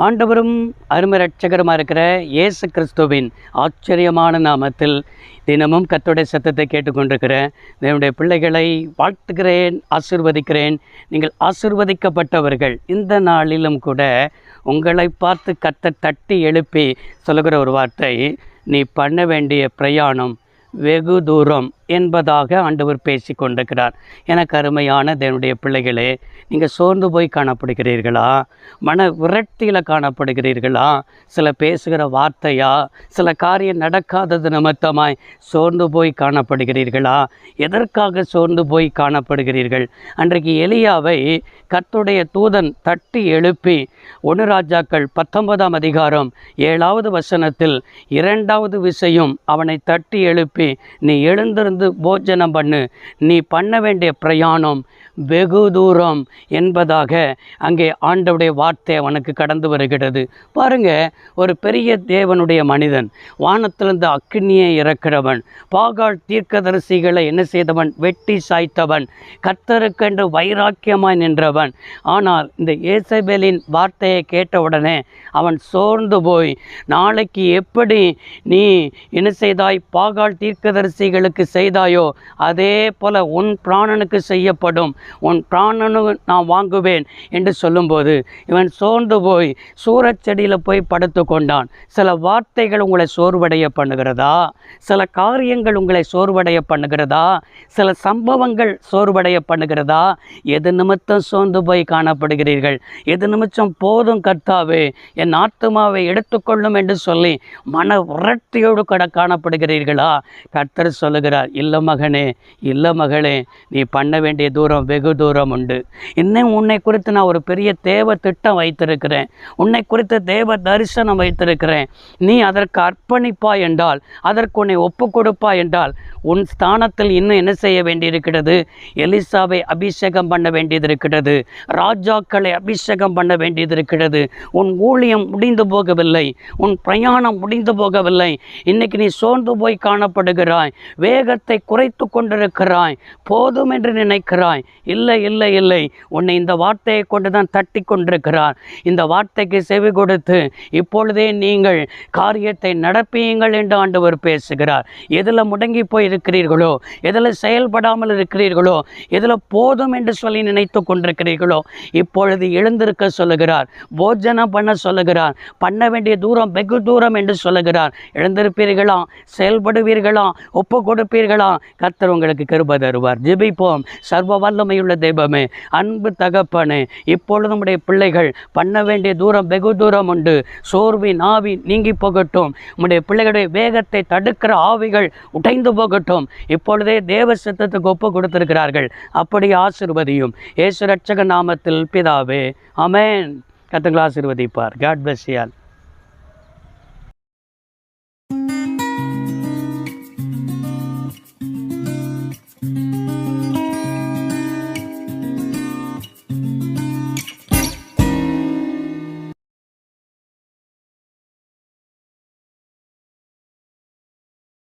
ஆண்டவரும் அருமை இரட்சகருமாக இருக்கிற இயேசு கிறிஸ்துவின் ஆச்சரியமான நாமத்தில் தினமும் கர்த்தருடைய சத்தத்தை கேட்டுக்கொண்டிருக்கிற என்னுடைய பிள்ளைகளை வாழ்த்துகிறேன், ஆசீர்வதிக்கிறேன். நீங்கள் ஆசீர்வதிக்கப்பட்டவர்கள். இந்த நாளிலும் கூட உங்களை பார்த்து கர்த்தர் தட்டி எழுப்பி சொல்லுகிற ஒரு வார்த்தை, நீ பண்ண வேண்டிய பிரயாணம் வெகு தூரம் என்பதாக ஆண்டவர் பேசி கொண்டிருக்கிறார். எனக்கு அருமையான தேவனுடைய பிள்ளைகளே, நீங்கள் சோர்ந்து போய் காணப்படுகிறீர்களா? மன விரட்டியில் காணப்படுகிறீர்களா? சில பேசுகிற வார்த்தையா, சில காரியம் நடக்காதது நிமித்தமாய் சோர்ந்து போய் காணப்படுகிறீர்களா? எதற்காக சோர்ந்து போய் காணப்படுகிறீர்கள்? அன்றைக்கு எலியாவை கர்த்தருடைய தூதன் தட்டி எழுப்பி 1 ராஜாக்கள் 19ஆம் அதிகாரம் 7வது வசனத்தில் 2வது விசையும் அவனை தட்டி எழுப்பி, நீ எழுந்திருந்து போஜனம் பண்ணு, நீ பண்ண வேண்டிய பிரயாணம் வெகு தூரம் என்பதாக அங்கே ஆண்டவருடைய வார்த்தை அவனுக்கு கடந்து வருகிறது. பாருங்க, ஒரு பெரிய தேவனுடைய மனிதன், வானத்திலிருந்து அக்கினியை இறக்கிறவன், பாகால் தீர்க்கதரிசிகளை என்ன செய்தவன்? வெட்டி சாய்த்தவன், கர்த்தருக்கென்று வைராக்கியமாய் நின்றவன். ஆனால் இந்த ஏசபேலின் வார்த்தையை கேட்டவுடனே அவன் சோர்ந்து போய், நாளைக்கு எப்படி நீ என்ன செய்தாய்? பாகால் தீர்க்கதரிசிகளுக்கு செய்தாயோ அதே போல உன் பிராணனுக்கு செய்யப்படும், உன் பிராணனு நான் வாங்குவேன் என்று சொல்லும்போது இவன் சோர்ந்து போய் சூரச்செடியில் போய் படுத்து கொண்டான். சில வார்த்தைகள் உங்களை சோர்வடைய பண்ணுகிறதா? சில காரியங்கள் உங்களை சோர்வடைய பண்ணுகிறதா? சில சம்பவங்கள் சோர்வடைய பண்ணுகிறதா? எது நிமித்தம் சோர்ந்து போய் காணப்படுகிறீர்கள்? எது நிமித்தம் போதும் கர்த்தாவே, என் ஆத்துமாவை எடுத்துக்கொள்ளும் என்று சொல்லி மன விரட்டியோடு காணப்படுகிறீர்களா? கர்த்தர் சொல்லுகிறார், இல்லை மகனே, இல்லை மகளே, நீ பண்ண வேண்டிய தூரம் வெகு தூரம் உண்டு. இன்னும் உன்னை குறித்து நான் ஒரு பெரிய தேவ திட்டம் வைத்திருக்கிறேன், உன்னை குறித்து தேவ தரிசனம் வைத்திருக்கிறேன். நீ அதற்கு அர்ப்பணிப்பா என்றால், அதற்கு உன்னை ஒப்பு கொடுப்பா என்றால், உன் ஸ்தானத்தில் இன்னும் என்ன செய்ய வேண்டியிருக்கிறது? எலிசாவை அபிஷேகம் பண்ண வேண்டியது இருக்கிறது, ராஜாக்களை அபிஷேகம் பண்ண வேண்டியது இருக்கிறது. உன் ஊழியம் முடிந்து போகவில்லை, உன் பிரயாணம் முடிந்து போகவில்லை. இன்னைக்கு நீ சோர்ந்து போய் காணப்படுகிறாய், வேகத்தை குறைத்து கொண்டிருக்கிறாய், போதும் என்று நினைக்கிறாய். இல்லை இல்லை இல்லை, உன்னை இந்த வார்த்தையை கொண்டு தான் தட்டி கொண்டிருக்கிறார். இந்த வார்த்தைக்கு செவி கொடுத்து இப்பொழுதே நீங்கள் காரியத்தை நடப்பியுங்கள் என்று ஆண்டவர் பேசுகிறார். எதில் முடங்கி போய் இருக்கிறீர்களோ, எதில் செயல்படாமல் இருக்கிறீர்களோ, எதில் போதும் என்று சொல்லி நினைத்து கொண்டிருக்கிறீர்களோ, இப்பொழுது எழுந்திருக்க சொல்லுகிறார், போஜனம் பண்ண சொல்லுகிறார், பண்ண வேண்டிய தூரம் வெகு தூரம் என்று சொல்லுகிறார். எழுந்திருப்பீர்களா? செயல்படுவீர்களா? ஒப்பு கொடுப்பீர்களா? கர்த்தர் உங்களுக்கு கிருபை தருவார். ஜெபிப்போம். சர்வ வல்லமையுள்ள தெய்வமே, அன்பு தகப்பனே, இப்பொழுது நம்முடைய பிள்ளைகள் பண்ண வேண்டிய தூரம் வெகு தூரம் உண்டு. சோர்வின் ஆவி நீங்கி போகட்டும், நம்முடைய பிள்ளைகளுடைய வேகத்தை தடுக்கிற ஆவிகள் உடைந்து போகட்டும். இப்பொழுதே தேவ சித்தத்துக்கு ஒப்பு கொடுத்திருக்கிறார்கள், அப்படி ஆசீர்வதியும். இயேசு ரட்சக நாமத்தில் பிதாவே, ஆமென். கர்த்தர் ஆசீர்வதிப்பார். God bless you all.